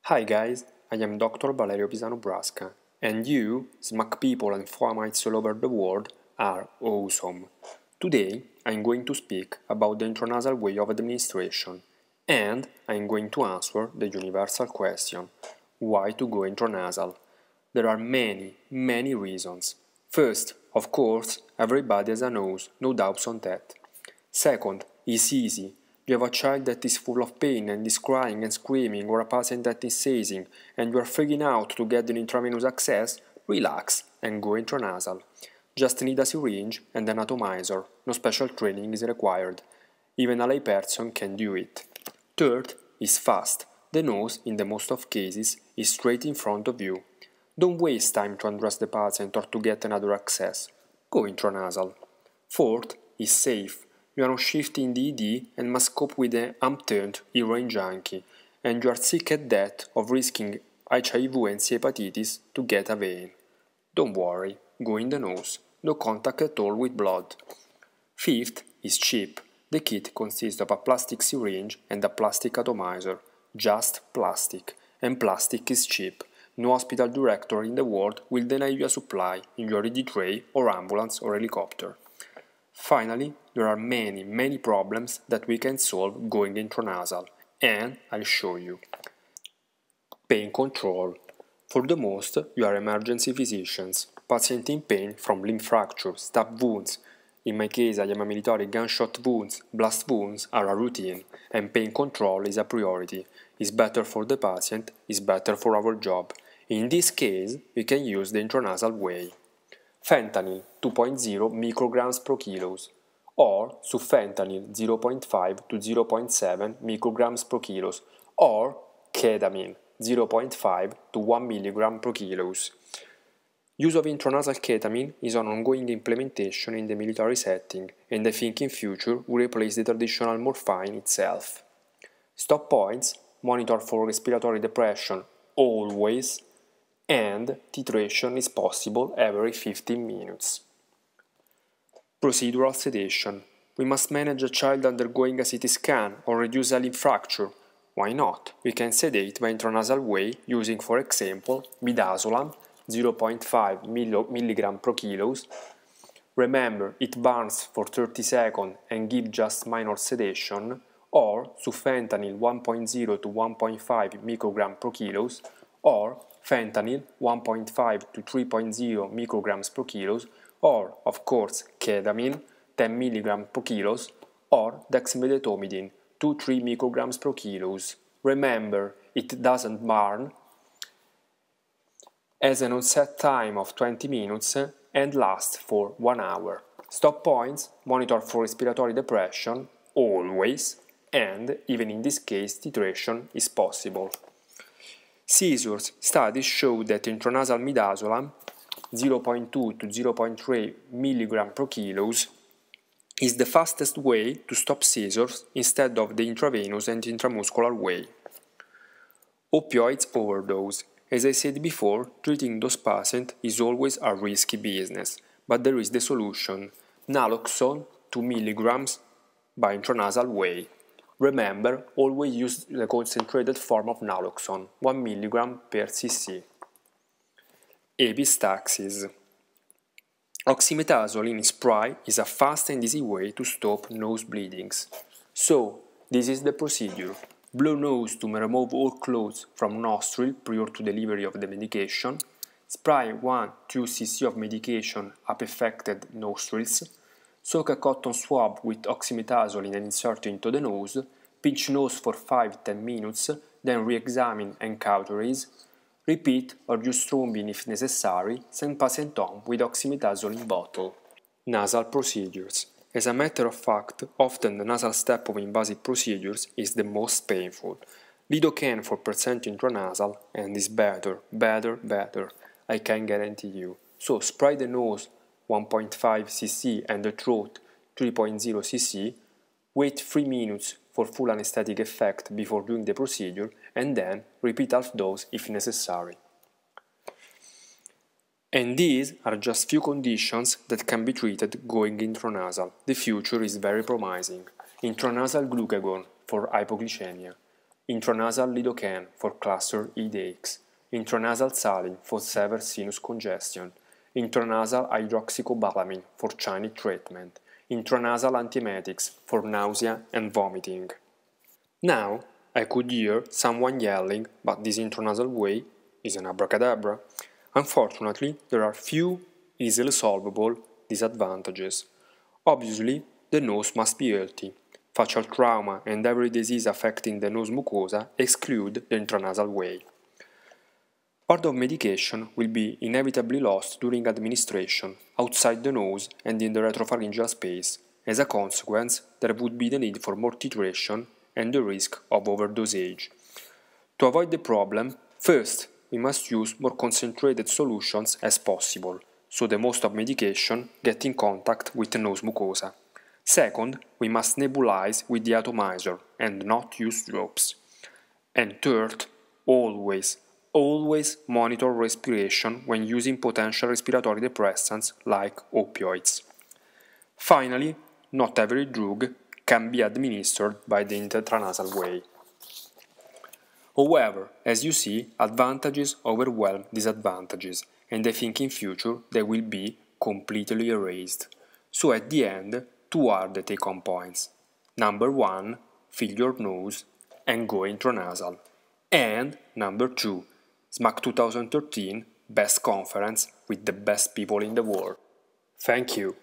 Hi guys, I am Dr. Valerio Pisano Brasca, and you, smack people and fomites all over the world, are awesome. Today I'm going to speak about the intranasal way of administration, and I'm going to answer the universal question, why to go intranasal? There are many reasons. First, of course, everybody has a nose, no doubts on that. Second, it's easy. You have a child that is full of pain and is crying and screaming, or a patient that is seizing, and you are freaking out to get an intravenous access, relax and go intranasal. Just need a syringe and an atomizer. No special training is required. Even a layperson can do it. Third, is fast. The nose, in the most of cases, is straight in front of you. Don't waste time to undress the patient or to get another access. Go intranasal. Fourth, is safe. You are on shift in the ED and must cope with an upturned heroin junkie, and you are sick at death of risking HIV and C hepatitis to get a vein. Don't worry, go in the nose, no contact at all with blood. Fifth is cheap. The kit consists of a plastic syringe and a plastic atomizer, just plastic, and plastic is cheap. No hospital director in the world will deny you a supply in your ED tray or ambulance or helicopter. Finally, there are many problems that we can solve going intranasal, and I'll show you. Pain control. For the most, you are emergency physicians. Patient in pain from limb fracture, stab wounds. In my case, I am a military gunshot wounds, blast wounds are a routine, and pain control is a priority. It's better for the patient, it's better for our job. In this case, we can use the intranasal way. Fentanyl 2.0 micrograms per kilos, or sufentanil 0.5 to 0.7 micrograms per kilos, or ketamine 0.5 to 1 milligram per kilos. Use of intranasal ketamine is an ongoing implementation in the military setting, and I think in future will replace the traditional morphine itself. Stop points: monitor for respiratory depression always, and titration is possible every 15 minutes. Procedural sedation. We must manage a child undergoing a CT scan or reduce a limb fracture. Why not? We can sedate by intranasal way using, for example, midazolam 0.5 mg per kilos. Remember, it burns for 30 seconds and gives just minor sedation, or sufentanil 1.0 to 1.5 microgram per kilos, or fentanyl 1.5 to 3.0 micrograms per kilos, or, of course, ketamine 10 mg per kilos, or dexmedetomidine 2-3 micrograms per kilos. Remember, it doesn't burn, has an onset time of 20 minutes and lasts for 1 hour. Stop points: monitor for respiratory depression always, and even in this case titration is possible. Seizures. Studies show that intranasal midazolam 0.2 to 0.3 mg per kilos is the fastest way to stop seizures instead of the intravenous and intramuscular way. Opioids overdose. As I said before, treating those patients is always a risky business, but there is the solution: naloxone 2 mg by intranasal way. Remember, always use the concentrated form of naloxone, 1 mg per cc. Epistaxis. Oxymetazoline in spray is a fast and easy way to stop nose bleedings. So, this is the procedure. Blow nose to remove all clothes from nostril prior to delivery of the medication. Spray 1-2 cc of medication up affected nostrils. Soak a cotton swab with oxymetazoline and insert into the nose. Pinch nose for 5-10 minutes, then re-examine and cauterize. Repeat or use thrombin if necessary. Send patient home with oxymetazoline bottle. Nasal procedures. As a matter of fact, often the nasal step of invasive procedures is the most painful. Lidocaine 4% intranasal and is better. I can guarantee you. So spray the nose 1.5 cc and the throat 3.0 cc. Wait 3 minutes for full anesthetic effect before doing the procedure, and then repeat half dose if necessary. And these are just few conditions that can be treated going intranasal. The future is very promising. Intranasal glucagon for hypoglycemia. intranasal lidocaine for cluster headaches, intranasal saline for severe sinus congestion, intranasal hydroxycobalamin for Chinese treatment, intranasal antiemetics for nausea and vomiting. Now, I could hear someone yelling, but this intranasal way is an abracadabra. Unfortunately, there are few easily solvable disadvantages. Obviously, the nose must be healthy. Facial trauma and every disease affecting the nose mucosa exclude the intranasal way. Part of medication will be inevitably lost during administration, outside the nose and in the retropharyngeal space. As a consequence, there would be the need for more titration and the risk of overdosage. To avoid the problem, first, we must use more concentrated solutions as possible, so the most of medication get in contact with the nose mucosa. Second, we must nebulize with the atomizer and not use drops. And third, always monitor respiration when using potential respiratory depressants like opioids. Finally, not every drug can be administered by the intranasal way. However, as you see, advantages overwhelm disadvantages, and I think in future they will be completely erased. So at the end, two are the take-home points. Number 1, fill your nose and go intranasal. And number 2, SMAC 2013 Best Conference with the best people in the world. Thank you.